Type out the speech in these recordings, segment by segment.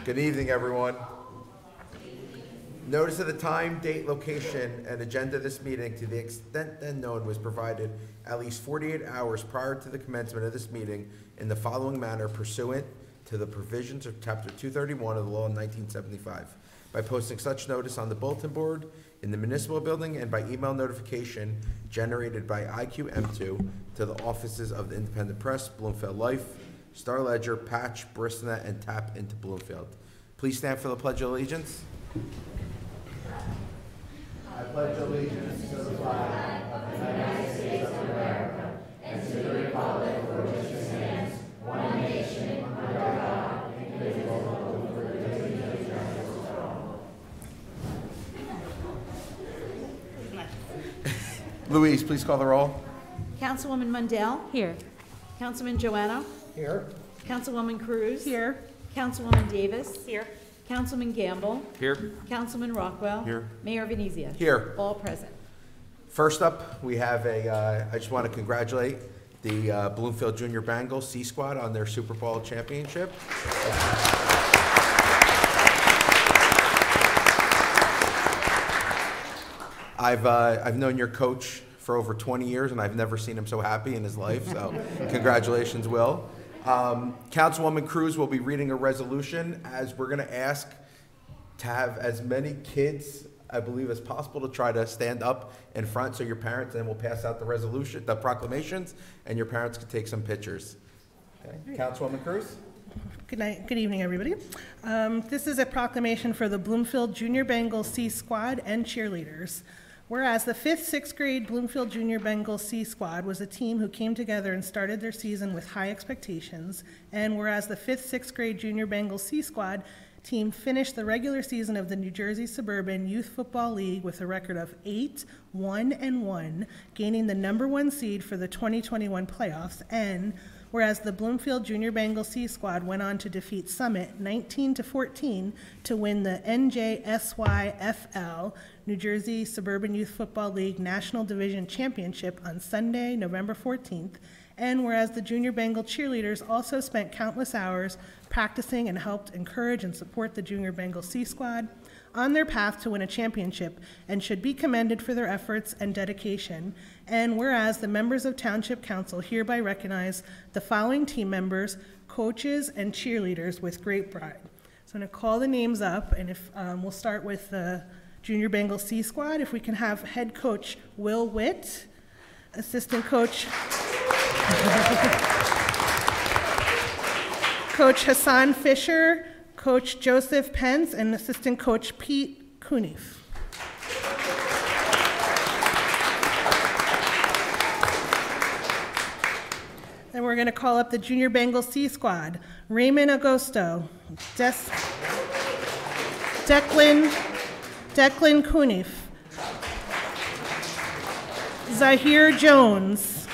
Good evening, everyone. Notice of the time, date, location, and agenda of this meeting, to the extent then known, was provided at least 48 hours prior to the commencement of this meeting in the following manner pursuant to the provisions of Chapter 231 of the law in 1975, by posting such notice on the bulletin board in the municipal building and by email notification generated by IQM2 to the offices of the Independent Press, Bloomfield Life, Star Ledger, Patch, Bristnet, and Tap into Bloomfield. Please stand for the Pledge of Allegiance. I pledge allegiance to the flag of the United States of America and to the republic for which it stands, one nation, under God, indivisible, with liberty and justice for all. Louise, please call the roll. Councilwoman Mundell? Here. Councilman Joanna? Here. Councilwoman Cruz? Here. Councilwoman Davis? Here. Councilman Gamble? Here. Councilman Rockwell? Here. Mayor Venezia? Here. All present. First up, we have I just want to congratulate the Bloomfield Junior Bengals C Squad on their Super Bowl championship. I've known your coach for over 20 years, and I've never seen him so happy in his life, so congratulations, Will. Councilwoman Cruz will be reading a resolution, as we're going to ask to have as many kids, I believe, as possible to try to stand up in front, so your parents, and we'll pass out the resolution, the proclamations, and your parents can take some pictures. Okay. Councilwoman Cruz? Good night. Good evening, everybody. This is a proclamation for the Bloomfield Junior Bengals C Squad and cheerleaders. Whereas the 5th, 6th grade Bloomfield Junior Bengals C Squad was a team who came together and started their season with high expectations, and whereas the 5th, 6th grade Junior Bengals C Squad team finished the regular season of the New Jersey Suburban Youth Football League with a record of 8-1-1, gaining the #1 seed for the 2021 playoffs, and whereas the Bloomfield Junior Bengals C Squad went on to defeat Summit 19-14 to win the NJSYFL New Jersey Suburban Youth Football League National Division Championship on Sunday, November 14th, and whereas the Junior Bengal cheerleaders also spent countless hours practicing and helped encourage and support the Junior Bengal C Squad on their path to win a championship and should be commended for their efforts and dedication. And whereas the members of Township Council hereby recognize the following team members, coaches, and cheerleaders with great pride. So I'm going to call the names up, and if we'll start with the Junior Bengal C Squad. If we can have head coach Will Witt, assistant coach Coach Hassan Fisher, Coach Joseph Pence, and assistant coach Pete Kunif. Then we're going to call up the Junior Bengal C Squad. Raymond Agosto, Declan Kunif, Zahir Jones,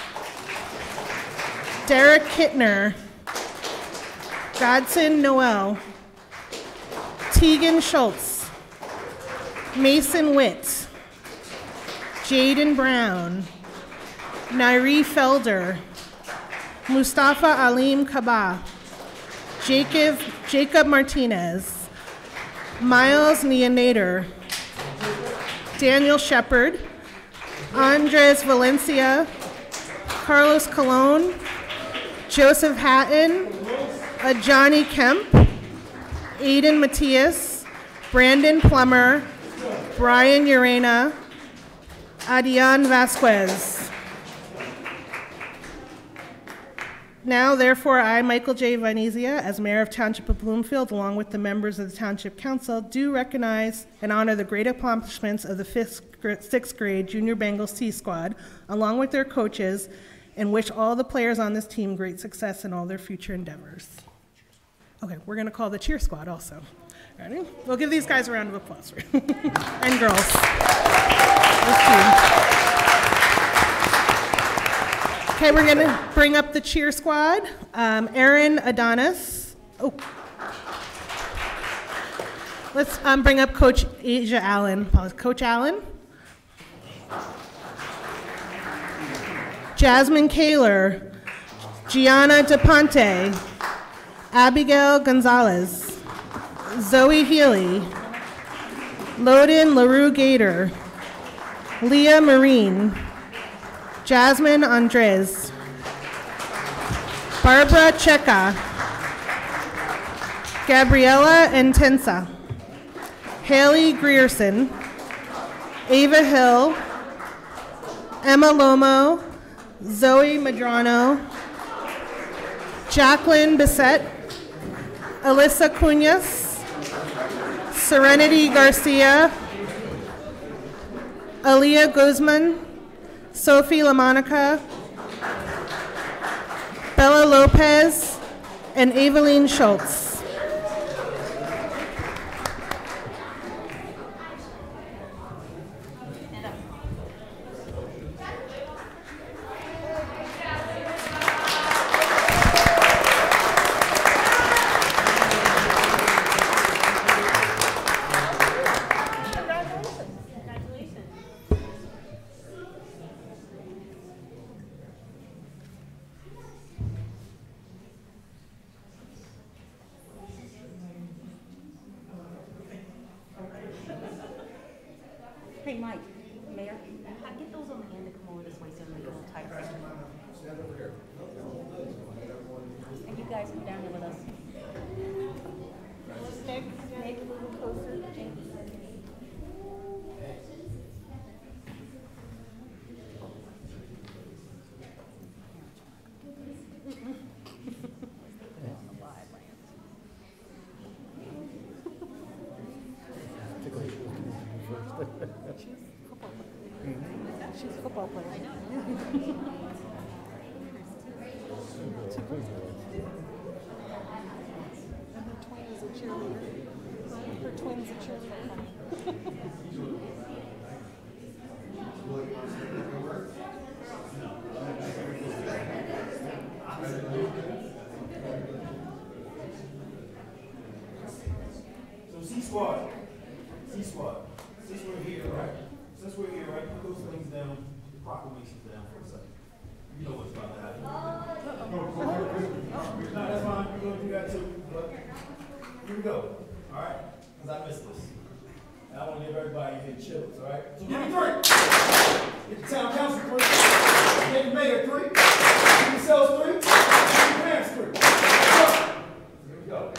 Derek Kittner, Godson Noel, Tegan Schultz, Mason Witt, Jaden Brown, Nairi Felder, Mustafa Alim Kaba, Jacob Martinez, Miles Neonator, Daniel Shepard, Andres Valencia, Carlos Colon, Joseph Hatton, Johnny Kemp, Aiden Matias, Brandon Plummer, Brian Urena, Adian Vasquez. Now, therefore, I, Michael J. Venezia, as Mayor of Township of Bloomfield, along with the members of the Township Council, do recognize and honor the great accomplishments of the 5th, 6th grade Junior Bengal C Squad, along with their coaches, and wish all the players on this team great success in all their future endeavors. Okay, we're going to call the cheer squad also. Ready? We'll give these guys a round of applause. And girls. Okay, we're going to bring up the cheer squad. Aaron Adonis. Oh. Let's bring up Coach Asia Allen. Coach Allen. Jasmine Kaler. Gianna DePonte, Abigail Gonzalez, Zoe Healy, Loden LaRue Gator, Leah Marine, Jasmine Andres, Barbara Checa, Gabriella Intensa, Haley Grierson, Ava Hill, Emma Lomo, Zoe Madrano, Jacqueline Bissett, Alyssa Cuñas, Serenity Garcia, Aaliyah Guzman, Sophie LaMonica, Bella Lopez, and Eveline Schultz. Hey, Mike, Mayor, get those on the hand to come over this way so we can tie it. And you guys come down here with us. Nick, a little closer. She's a football player. And her twin is a cheerleader. Her twin's a cheerleader. So C-Squad, since we're here, right? Since we're here, right, put those things down, proclamations down for a second. You know what's about to happen. No, that's fine, we're gonna do that too, but here we go, all right? Because I missed this. And I want to give everybody here chills, all right? So give me 3. Get the town council 3. Get the mayor 3. Give yourselves 3. Give your parents 3. Here we go.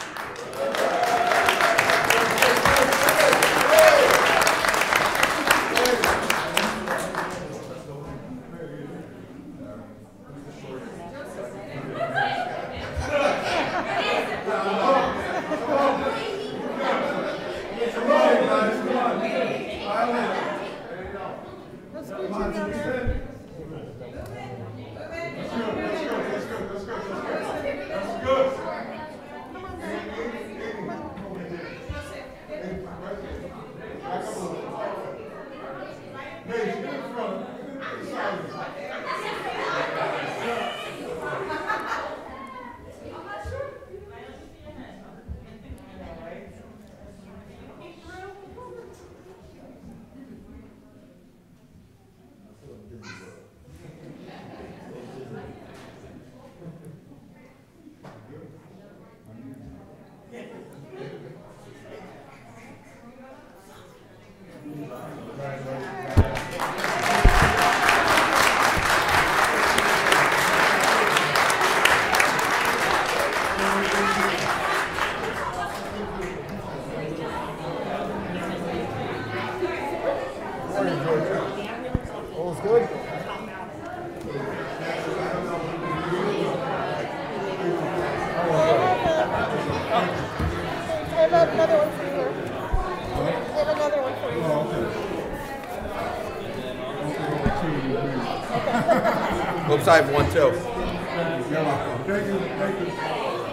Oops, I have one too.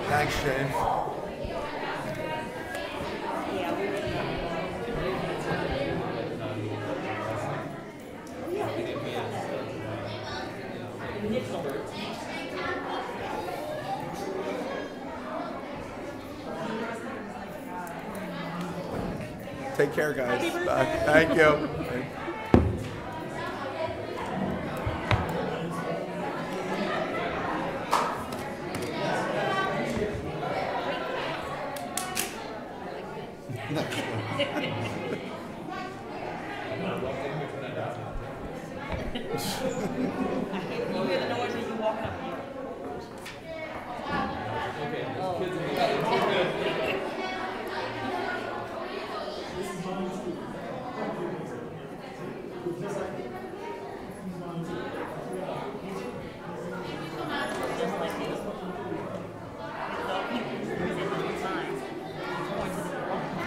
Thanks, Shane. Take care, guys. Bye. Thank you.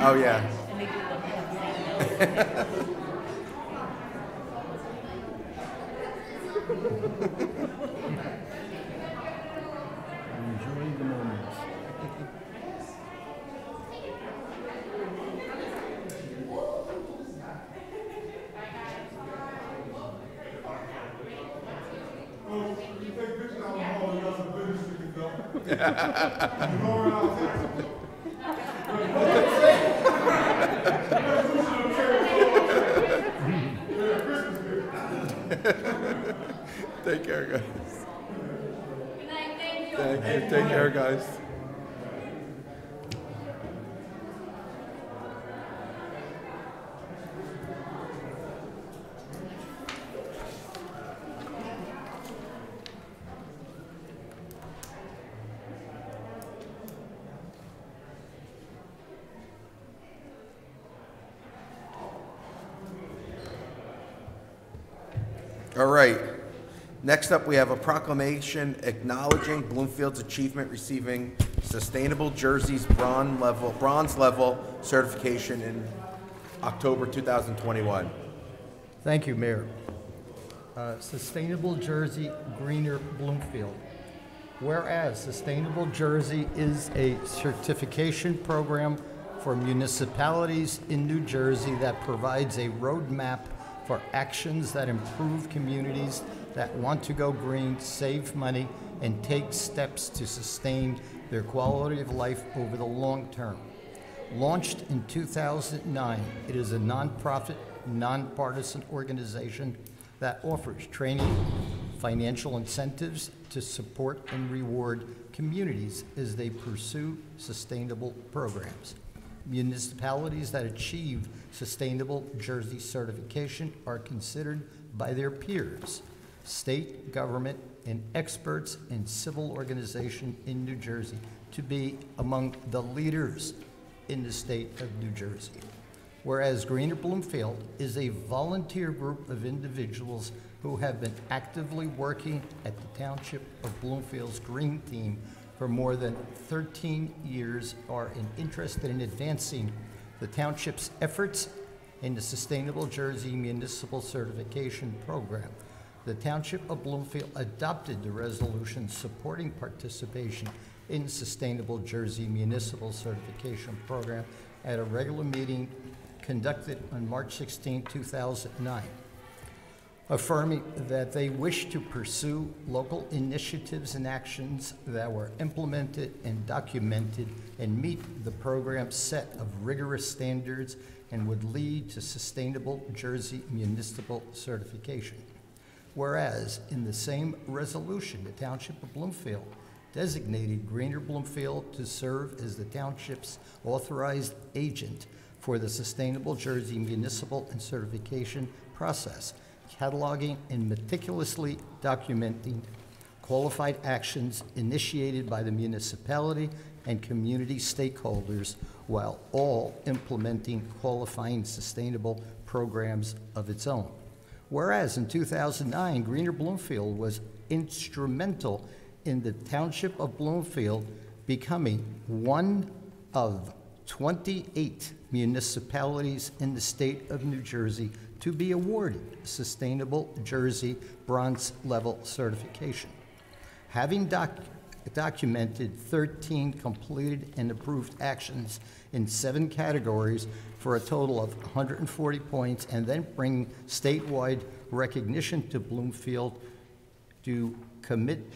Oh, yeah. And they do look like the same. Enjoy the moments. Take care, guys. Thank you. Take care, guys. All right. Next up, we have a proclamation acknowledging Bloomfield's achievement receiving Sustainable Jersey's bronze level certification in October 2021. Thank you, Mayor. Sustainable Jersey, greener Bloomfield. Whereas Sustainable Jersey is a certification program for municipalities in New Jersey that provides a roadmap for actions that improve communities that want to go green, save money, and take steps to sustain their quality of life over the long term. Launched in 2009, it is a nonprofit, nonpartisan organization that offers training, financial incentives to support and reward communities as they pursue sustainable programs. Municipalities that achieve Sustainable Jersey certification are considered by their peers, state government, and experts in civil organization in New Jersey to be among the leaders in the state of New Jersey. Whereas Greener Bloomfield is a volunteer group of individuals who have been actively working at the Township of Bloomfield's Green Team for more than 13 years, are interested in advancing the Township's efforts in the Sustainable Jersey Municipal Certification Program. The Township of Bloomfield adopted the resolution supporting participation in Sustainable Jersey Municipal Certification Program at a regular meeting conducted on March 16, 2009, affirming that they wish to pursue local initiatives and actions that were implemented and documented and meet the program's set of rigorous standards and would lead to Sustainable Jersey Municipal Certification. Whereas in the same resolution, the Township of Bloomfield designated Greener Bloomfield to serve as the Township's authorized agent for the Sustainable Jersey Municipal and Certification process, cataloging and meticulously documenting qualified actions initiated by the municipality and community stakeholders while all implementing qualifying sustainable programs of its own. Whereas in 2009, Greener Bloomfield was instrumental in the Township of Bloomfield becoming one of 28 municipalities in the state of New Jersey to be awarded Sustainable Jersey Bronze Level certification. Having documented 13 completed and approved actions in 7 categories for a total of 140 points, and then bring statewide recognition to Bloomfield to commit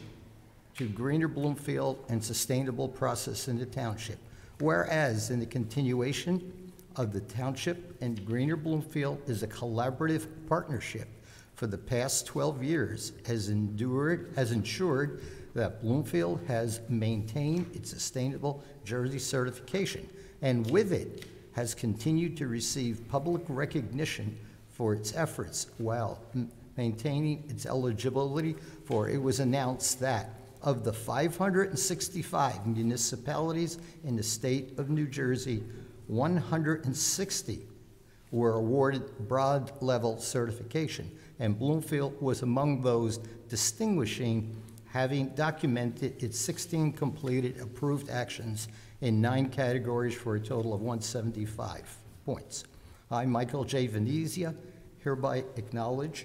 to Greener Bloomfield and sustainable process in the township. Whereas in the continuation of the township and Greener Bloomfield is a collaborative partnership for the past 12 years has ensured that Bloomfield has maintained its Sustainable Jersey certification, and with it has continued to receive public recognition for its efforts while maintaining its eligibility, for it was announced that of the 565 municipalities in the state of New Jersey, 160 were awarded broad level certification, and Bloomfield was among those, distinguishing having documented its 16 completed approved actions in 9 categories for a total of 175 points. I, Michael J. Venezia, hereby acknowledge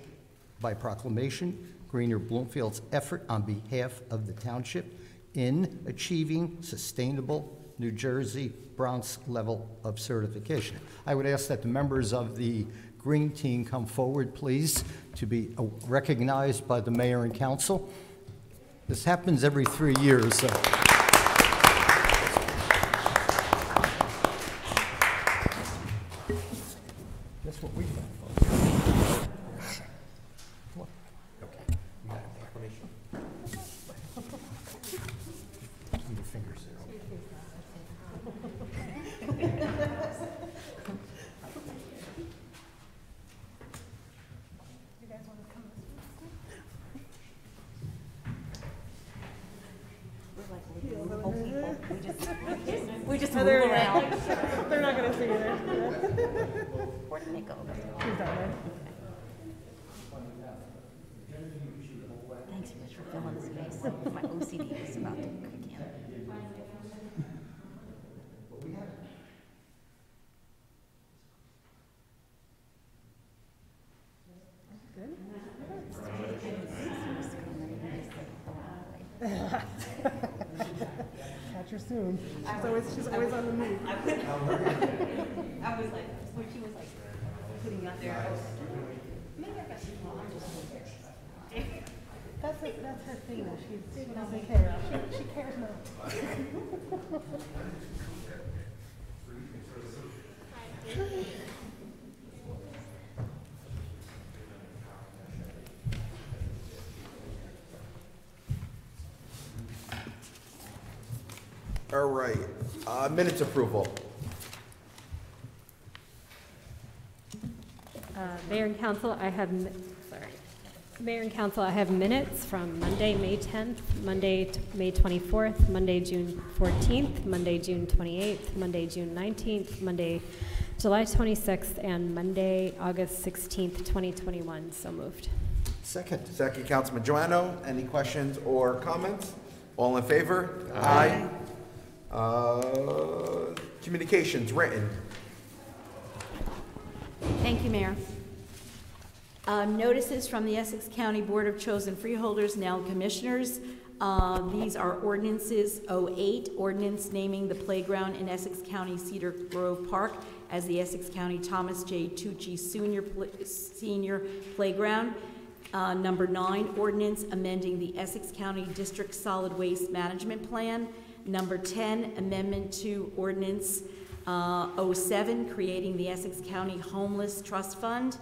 by proclamation Greener Bloomfield's effort on behalf of the township in achieving sustainable New Jersey Bronze level of certification. I would ask that the members of the Green Team come forward, please, to be recognized by the mayor and council. This happens every 3 years. So. That's what we found. Okay. You got an acclamation. Keep your fingers there. We just Oh, move there you around. go. They're not gonna see you there. Where did it go? She's down there. Thanks, Rich, for filling the space. My OCD is about to kick in. Catch her soon. She's always on the move. I was like, when she was like putting out there, I was like, maybe I got you. Well, I'm just That's her thing though. She doesn't care. She cares now. All right, minutes approval. Mayor and Council, I have minutes from Monday, May 10th, Monday, May 24th, Monday, June 14th, Monday, June 28th, Monday, June 19th, Monday, July 26th, and Monday, August 16th, 2021. So moved. Second. Second, Councilman Joanno. Any questions or comments? All in favor? Aye. Communications, written. Thank you, Mayor. Notices from the Essex County Board of Chosen Freeholders, now Commissioners. These are ordinances 08, ordinance naming the playground in Essex County Cedar Grove Park as the Essex County Thomas J. Tucci Senior Playground. Number 9, ordinance amending the Essex County District Solid Waste Management Plan. Number 10, amendment to ordinance 07, creating the Essex County Homeless Trust Fund.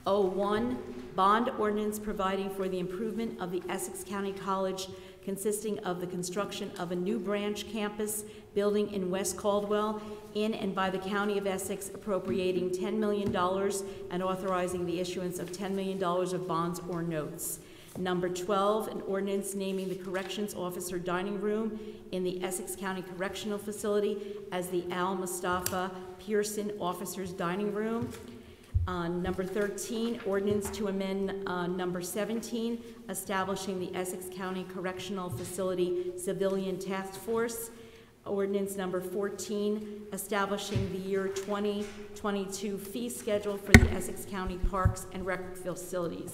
01, bond ordinance providing for the improvement of the Essex County College, consisting of the construction of a new branch campus building in West Caldwell, in and by the County of Essex, appropriating $10 million and authorizing the issuance of $10 million of bonds or notes. Number 12, an ordinance naming the Corrections Officer Dining Room in the Essex County Correctional Facility as the Al Mustafa Pearson Officers Dining Room. Number 13, ordinance to amend number 17, establishing the Essex County Correctional Facility Civilian Task Force. Ordinance number 14, establishing the year 2022 fee schedule for the Essex County Parks and Rec facilities.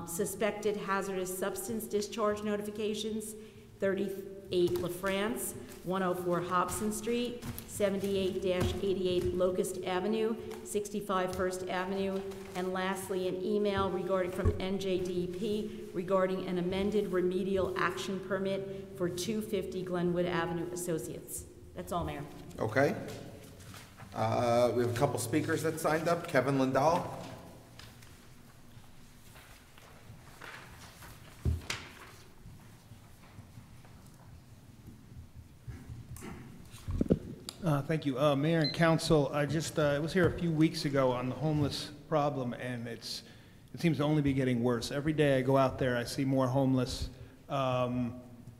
Suspected hazardous substance discharge notifications, 38 La France, 104 Hobson Street, 78-88 Locust Avenue, 65 First Avenue, and lastly, an email regarding from NJDEP regarding an amended remedial action permit for 250 Glenwood Avenue Associates. That's all, Mayor. Okay. We have a couple speakers that signed up. Kevin Lindahl. Thank you. Mayor and Council, I was here a few weeks ago on the homeless problem, and it seems to only be getting worse. Every day I go out there, I see more homeless,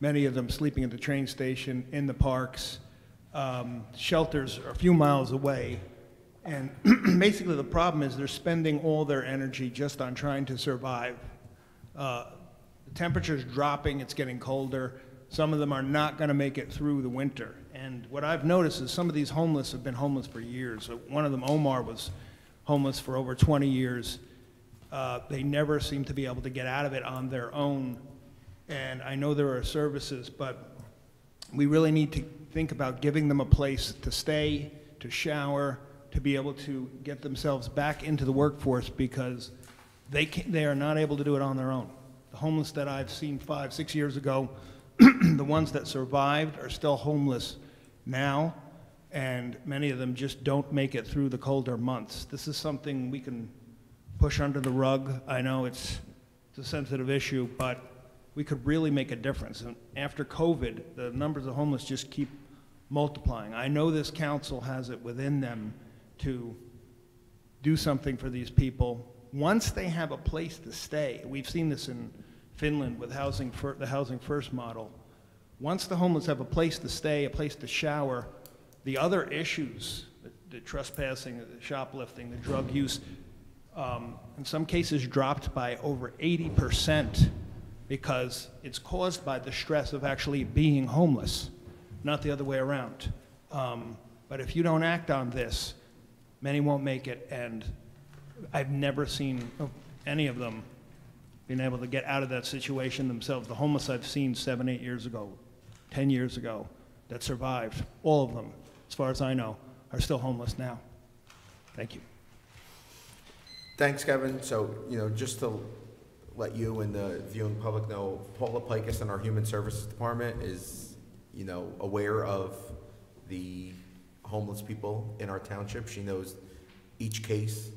many of them sleeping at the train station, in the parks. Shelters are a few miles away, and basically the problem is they're spending all their energy just on trying to survive. The temperature's dropping, it's getting colder. Some of them are not going to make it through the winter. And what I've noticed is some of these homeless have been homeless for years. One of them, Omar, was homeless for over 20 years. They never seem to be able to get out of it on their own. And I know there are services, but we really need to think about giving them a place to stay, to shower, to be able to get themselves back into the workforce, because they are not able to do it on their own. The homeless that I've seen 5, 6 years ago, the ones that survived are still homeless now, and many of them just don't make it through the colder months. This is something we can push under the rug. I know it's a sensitive issue, but we could really make a difference. And after COVID, the numbers of homeless just keep multiplying. I know this council has it within them to do something for these people. Once they have a place to stay, we've seen this in Finland with the Housing First model. Once the homeless have a place to stay, a place to shower, the other issues, the trespassing, the shoplifting, the drug use, in some cases dropped by over 80%, because it's caused by the stress of actually being homeless, not the other way around. But if you don't act on this, many won't make it, and I've never seen any of them being able to get out of that situation themselves. The homeless I've seen 7, 8 years ago, 10 years ago, that survived, all of them, as far as I know, are still homeless now. Thank you. Thanks, Kevin. So, just to let you and the viewing public know, Paula Pikus in our Human Services Department is, aware of the homeless people in our township. She knows each case,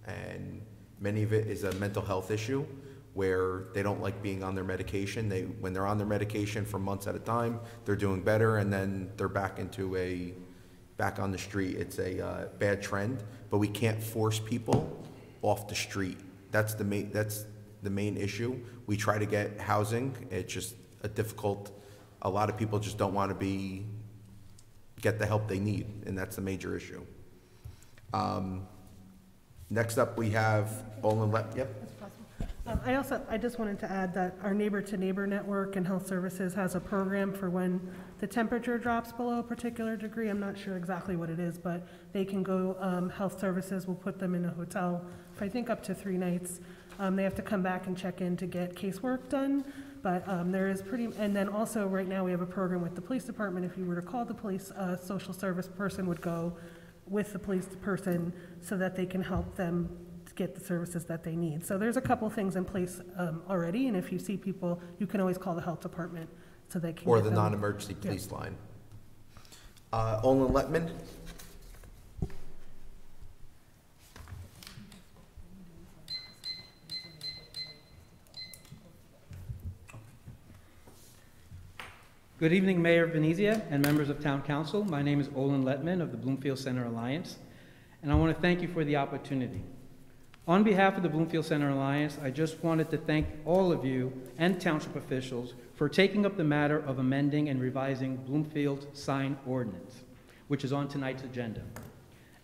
and many of it is a mental health issue where they don't like being on their medication. When they're on their medication for months at a time, they're doing better, and then they're back on the street. It's a bad trend, but we can't force people off the street. That's the main issue. We try to get housing. It's just a lot of people just don't want to get the help they need, and that's the major issue. Next up, we have Olin Yep. I just wanted to add that our Neighbor to Neighbor Network and Health Services has a program for when the temperature drops below a particular degree. I'm not sure exactly what it is, but they can go, Health Services will put them in a hotel for I think up to 3 nights. They have to come back and check in to get casework done, but there is and then also right now we have a program with the police department. If you were to call the police, a social service person would go with the police person so that they can help them get the services that they need. So there's a couple things in place already, and if you see people, you can always call the health department so they can or get the them. non-emergency police line. Olin Letman. Good evening, Mayor Venezia and members of Town Council. My name is Olin Letman of the Bloomfield Center Alliance, and I want to thank you for the opportunity. On behalf of the Bloomfield Center Alliance, I just wanted to thank all of you and township officials for taking up the matter of amending and revising Bloomfield sign ordinance, which is on tonight's agenda.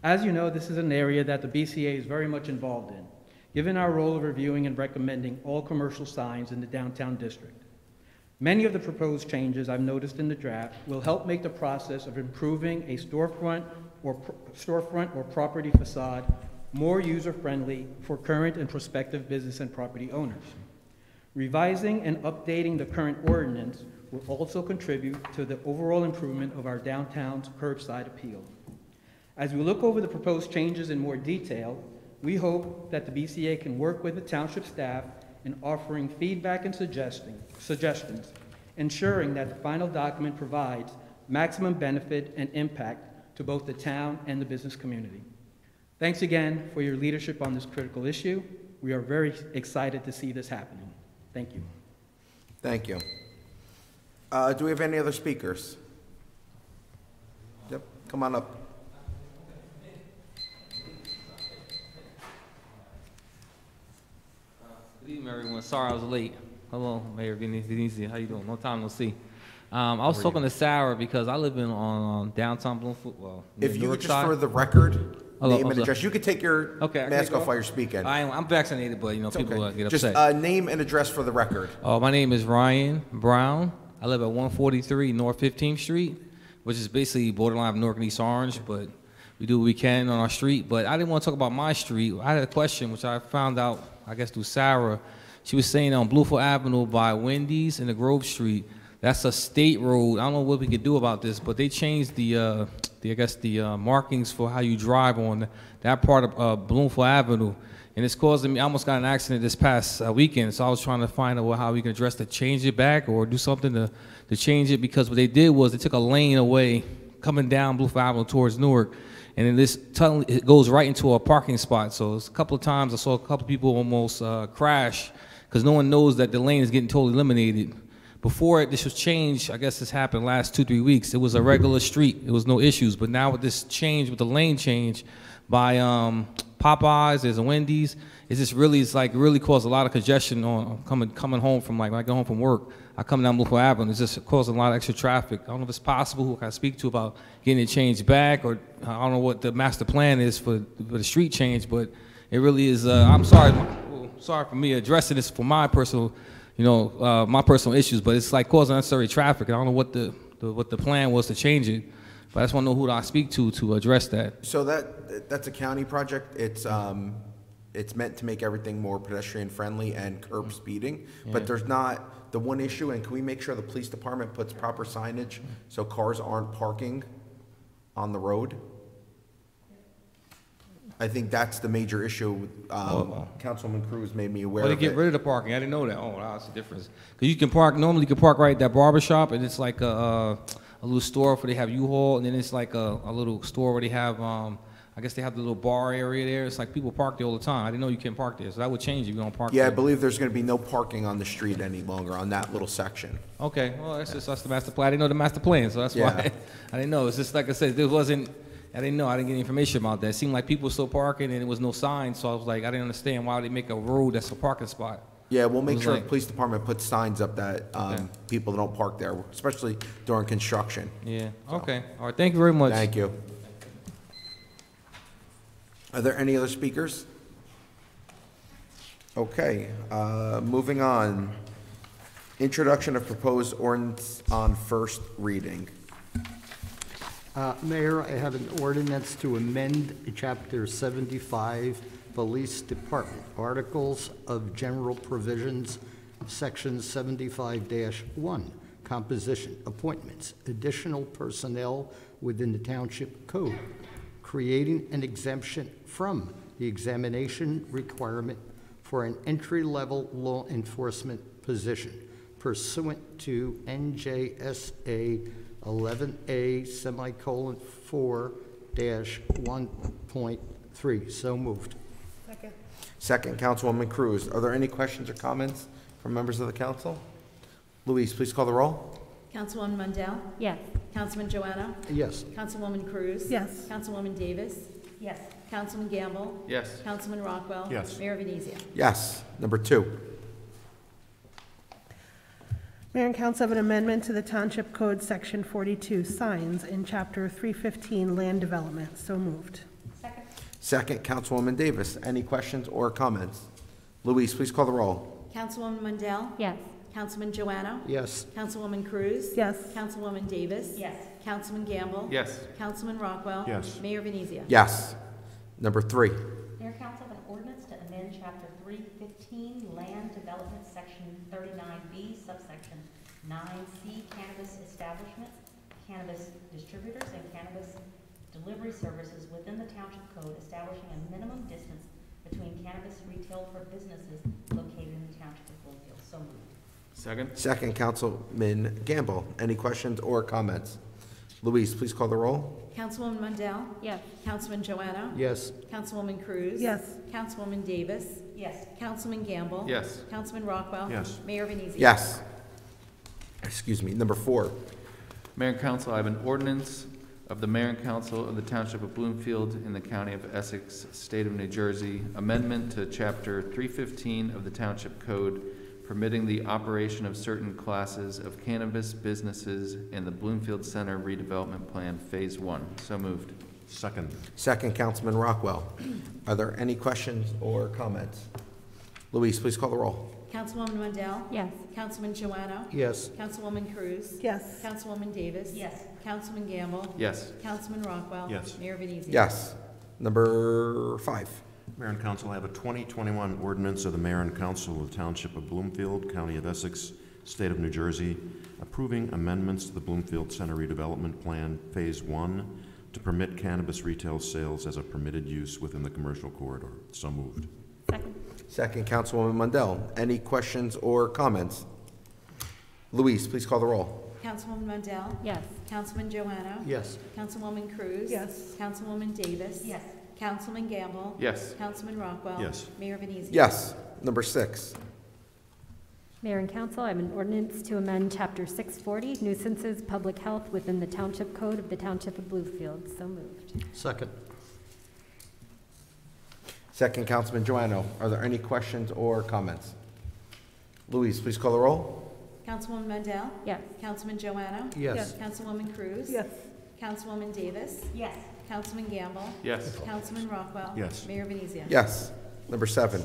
As you know, this is an area that the BCA is very much involved in, given our role of reviewing and recommending all commercial signs in the downtown district. Many of the proposed changes I've noticed in the draft will help make the process of improving a storefront or property facade more user-friendly for current and prospective business and property owners. Revising and updating the current ordinance will also contribute to the overall improvement of our downtown's curbside appeal. As we look over the proposed changes in more detail, we hope that the BCA can work with the township staff in offering feedback and suggestions, ensuring that the final document provides maximum benefit and impact to both the town and the business community. Thanks again for your leadership on this critical issue. We are very excited to see this happening. Thank you. Thank you. Do we have any other speakers? Yep, come on up. Good evening, everyone. Sorry I was late. Hello, Mayor Venezia. How you doing? Long time no see. I was talking to Sarah because I live on downtown Bloomfield. Well, If you Newark would just side. for the record, Hello, name and I'm address. You could take your Okay, I can mask take off while you're speaking. I'm vaccinated, but, It's people okay. get Just upset. name and address for the record. My name is Ryan Brown. I live at 143 North 15th Street, which is basically borderline of Newark and East Orange, but we do what we can on our street. But I didn't want to talk about my street. I had a question, which I found out, I guess, through Sarah. She was saying on Bluefield Avenue by Wendy's and the Grove Street, that's a state road. I don't know what we could do about this, but they changed the markings for how you drive on that part of Bloomfield Avenue. And it's causing me, I almost got in an accident this past weekend, so I was trying to find out how we can address to change it back or do something to change it, because what they did was they took a lane away coming down Bloomfield Avenue towards Newark, and then this tunnel, it goes right into a parking spot. So it's a couple of times I saw a couple of people almost crash because no one knows that the lane is getting totally eliminated. Before this was changed, I guess this happened last 2-3 weeks, it was a regular street. It was no issues. But now with this change, with the lane change by Popeyes, there's a Wendy's, it's really caused a lot of congestion on coming home from, like, when I go home from work, I come down Bluefield Avenue, it's just causing a lot of extra traffic. I don't know if it's possible, who can I speak to about getting it changed back, or I don't know what the master plan is for the street change, but it really is, I'm sorry for me addressing this for my personal, my personal issues, but it's like causing unnecessary traffic. I don't know what the plan was to change it, but I just want to know who I speak to address that. So that's a county project. It's meant to make everything more pedestrian friendly and curb speeding, but there's not the one issue. And can we make sure the police department puts proper signage so cars aren't parking on the road? I think that's the major issue. Councilwoman Cruz made me aware Well, of they it. get rid of the parking. I didn't know that. Oh, wow, that's the difference. Because you can park, normally you can park right at that barber shop, and it's like a little store where they have U-Haul, and then it's like a little store where they have, I guess they have the little bar area there. It's like people park there all the time. I didn't know you can't park there, so that would change if you don't park Yeah, I there. believe there's going to be no parking on the street any longer on that little section. Okay, well, that's the master plan. I didn't know the master plan, so that's why I didn't know. It's just like I said, I didn't know. I didn't get information about that. It seemed like people were still parking and there was no sign, so I was like, I didn't understand why they make a road that's a parking spot. Yeah, we'll make sure the like- police department puts signs up that people don't park there, especially during construction. Yeah, okay. All right, thank you very much. Thank you. Are there any other speakers? Okay, moving on. Introduction of proposed ordinance on first reading. Mayor, I have an ordinance to amend Chapter 75, Police Department, Articles of General Provisions, Section 75-1, Composition, Appointments, Additional Personnel within the Township Code, creating an exemption from the examination requirement for an entry-level law enforcement position pursuant to NJSA 11A:4-1.3. So moved. Second, Councilwoman Cruz. Are there any questions or comments from members of the council? Louise, please call the roll. Councilwoman Mundell? Yes. Councilman Joanna? Yes. Councilwoman Cruz? Yes. Councilwoman Davis? Yes. Councilman Gamble? Yes. Councilman Rockwell? Yes. Mayor Venezia? Yes. Number 2. Mayor and council have an amendment to the Township Code, Section 42, signs in Chapter 315, land development. So moved. Second. Second, Councilwoman Davis. Any questions or comments? Louise, please call the roll. Councilwoman Mundell? Yes. Councilman Joanna? Yes. Councilwoman Cruz? Yes. Councilwoman Davis? Yes. Councilman Gamble? Yes. Councilman Rockwell? Yes. Mayor Venezia? Yes. Number 3. Mayor Council have an ordinance to amend Chapter 315, Land Development, Section 39B, subsection 9C, Cannabis Establishments, Cannabis Distributors, and Cannabis Delivery Services within the Township Code, establishing a minimum distance between cannabis retail for businesses located in the Township of Bloomfield. So moved. Second? Second, Councilman Gamble. Any questions or comments? Louise, please call the roll. Councilwoman Mundell? Yes. Councilman Joanna? Yes. Councilwoman Cruz? Yes. Councilwoman Davis? Yes. Councilman Gamble? Yes. Councilman Rockwell? Yes. Mayor Venezia? Yes. Excuse me. Number 4. Mayor and Council, I have an ordinance of the Mayor and Council of the Township of Bloomfield in the County of Essex, State of New Jersey, amendment to Chapter 315 of the Township Code, permitting the operation of certain classes of cannabis businesses in the Bloomfield Center redevelopment plan, Phase 1. So moved. Second. Second, Councilman Rockwell. Are there any questions or comments? Louise, please call the roll. Councilwoman Wendell? Yes. Councilman Joanna? Yes. Councilwoman Cruz? Yes. Councilwoman Davis? Yes. Councilman Gamble? Yes. Councilman Rockwell? Yes. Mayor Venezia? Yes. Number 5. Mayor and Council, I have a 2021 ordinance of the Mayor and Council of the Township of Bloomfield, County of Essex, State of New Jersey, approving amendments to the Bloomfield Center redevelopment plan, Phase 1, to permit cannabis retail sales as a permitted use within the commercial corridor. So moved. Second. Second, Councilwoman Mundell. Any questions or comments? Louise, please call the roll. Councilwoman Wendell? Yes. Councilman Joanna? Yes. Councilwoman Cruz? Yes. Councilwoman Davis? Yes. Councilman Gamble? Yes. Councilman Rockwell? Yes. Mayor Venezia? Yes. Number 6. Mayor and Council, I have an ordinance to amend Chapter 640, nuisances, public health within the Township Code of the Township of Bluefield. So moved. Second. Second, Councilman Joanno. Are there any questions or comments? Louise, please call the roll. Councilwoman Wendell? Yes. Councilman Joanna? Yes. Councilwoman Cruz? Yes. Councilwoman Davis? Yes. Councilman Gamble? Yes. Councilman Rockwell? Yes. Mayor Venezia? Yes. Number 7.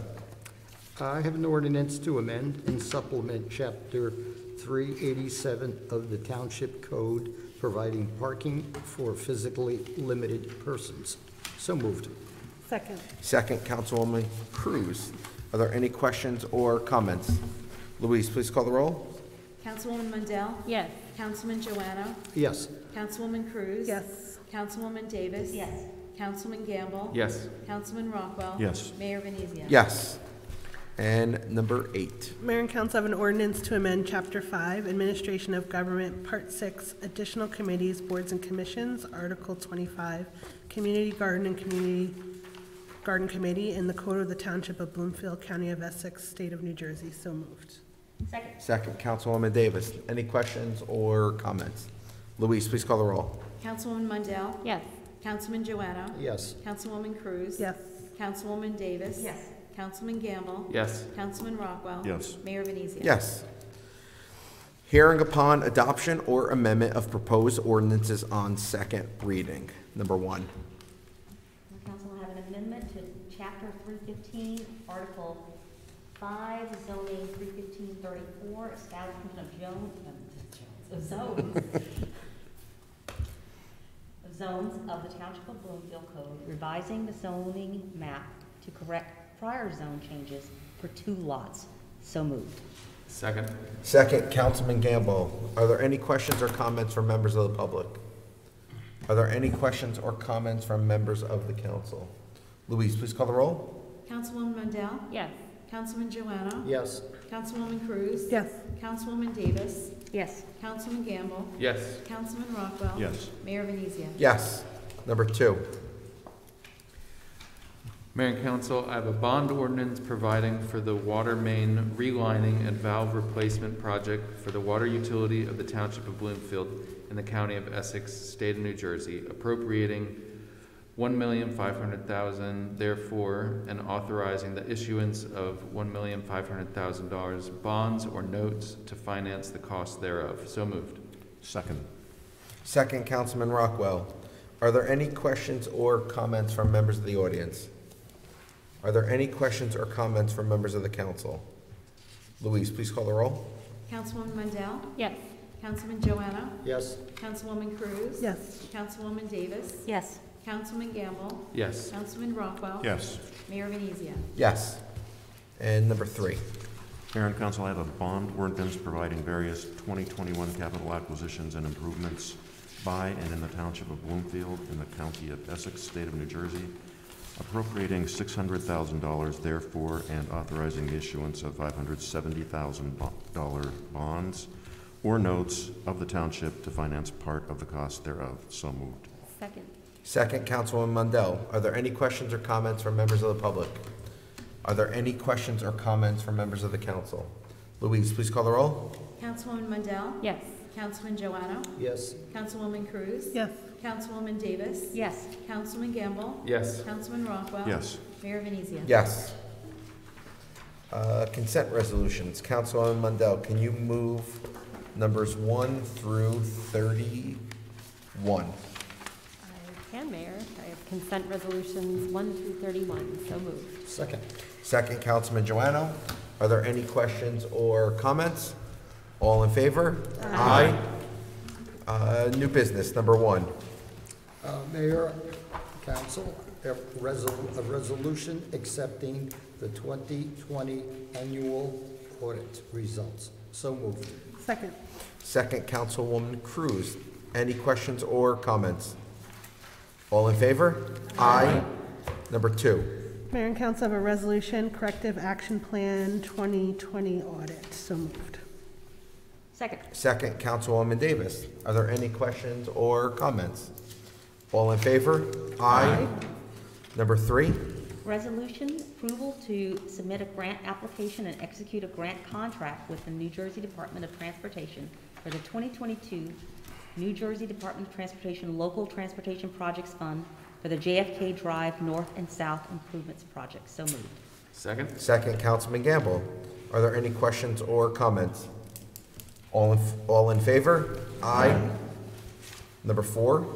I have an ordinance to amend and supplement Chapter 387 of the Township Code, providing parking for physically limited persons. So moved. Second. Second, Councilwoman Cruz. Are there any questions or comments? Louise, please call the roll. Councilwoman Wendell? Yes. Councilman Joanna? Yes. Councilwoman Cruz? Yes. Councilwoman Davis? Yes. Councilman Gamble? Yes. Councilman Rockwell? Yes. Mayor Venezia? Yes. And number 8. Mayor and Council have an ordinance to amend Chapter 5, Administration of Government, Part 6, Additional Committees, Boards, and Commissions, Article 25, Community Garden and Community Garden Committee in the Code of the Township of Bloomfield, County of Essex, State of New Jersey. So moved. Second. Second, Councilwoman Davis. Any questions or comments? Louise, please call the roll. Councilwoman Mundell? Yes. Councilman Joanna? Yes. Councilwoman Cruz? Yes. Councilwoman Davis? Yes. Councilman Gamble? Yes. Councilman Rockwell? Yes. Mayor Venezia? Yes. Hearing upon adoption or amendment of proposed ordinances on second reading. Number 1. The council will have an amendment to chapter 315, article 5, zoning 31534, establishment of zones of the Township of Bloomfield Code, revising the zoning map to correct prior zone changes for 2 lots. So moved. Second. Second, Councilman Gamble. Are there any questions or comments from members of the public? Are there any questions or comments from members of the council? Louise, please call the roll. Councilwoman Mundell? Yes. Councilman Joanna? Yes. Councilwoman Cruz? Yes. Councilwoman Davis? Yes. Councilman Gamble? Yes. Councilman Rockwell? Yes. Mayor Venezia? Yes. Number 2. Mayor and Council, I have a bond ordinance providing for the water main relining and valve replacement project for the water utility of the Township of Bloomfield in the County of Essex, State of New Jersey, appropriating $1,500,000 therefore, and authorizing the issuance of $1,500,000 bonds or notes to finance the cost thereof. So moved. Second. Second, Councilman Rockwell. Are there any questions or comments from members of the audience? Are there any questions or comments from members of the council? Louise, please call the roll. Councilwoman Mundell? Yes. Councilman Joanna? Yes. Councilwoman Cruz? Yes. Councilwoman Davis? Yes. Councilman Gamble? Yes. Councilman Rockwell? Yes. Mayor Venezia? Yes. And number 3. Mayor and Council, I have a bond ordinance providing various 2021 capital acquisitions and improvements by and in the Township of Bloomfield in the County of Essex, State of New Jersey, appropriating $600,000 therefore and authorizing the issuance of $570,000 bonds or notes of the township to finance part of the cost thereof. So moved. Second. Second, Councilwoman Mundell. Are there any questions or comments from members of the public? Are there any questions or comments from members of the council? Louise, please call the roll. Councilwoman Mundell? Yes. Councilman Joanna? Yes. Councilwoman Cruz? Yes. Councilwoman Davis? Yes. Councilman Gamble? Yes. Councilman Rockwell? Yes. Mayor Venezia? Yes. Consent resolutions. Councilwoman Mundell, can you move numbers 1 through 31? And Mayor, I have consent resolutions 1 through 31. So moved. Second. Second, Councilman Joanno. Are there any questions or comments? All in favor? Aye. New business, number 1. Mayor, Council, a resolution accepting the 2020 annual audit results. So moved. Second. Second, Councilwoman Cruz. Any questions or comments? All in favor? Aye. Number 2. Mayor and council have a resolution, corrective action plan 2020 audit. So moved. Second. Second, Councilwoman Davis. Are there any questions or comments? All in favor? Aye. Number 3. Resolution, approval to submit a grant application and execute a grant contract with the New Jersey Department of Transportation for the 2022 New Jersey Department of Transportation Local Transportation Projects Fund for the JFK Drive North and South Improvements Project. So moved. Second? Second, Councilman Gamble. Are there any questions or comments? All in favor? Aye. Number 4.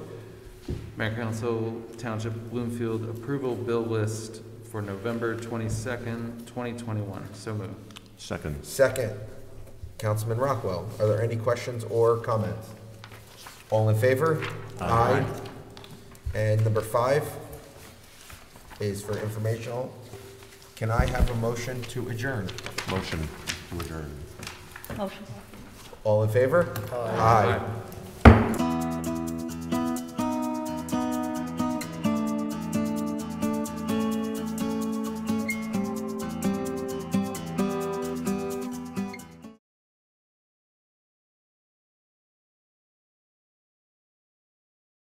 Mayor and Council, Township of Bloomfield, approval bill list for November 22nd, 2021. So moved. Second. Second, Councilman Rockwell. Are there any questions or comments? All in favor? Aye. And number 5 is for informational. Can I have a motion to adjourn? Motion to adjourn. Motion. All in favor? Aye.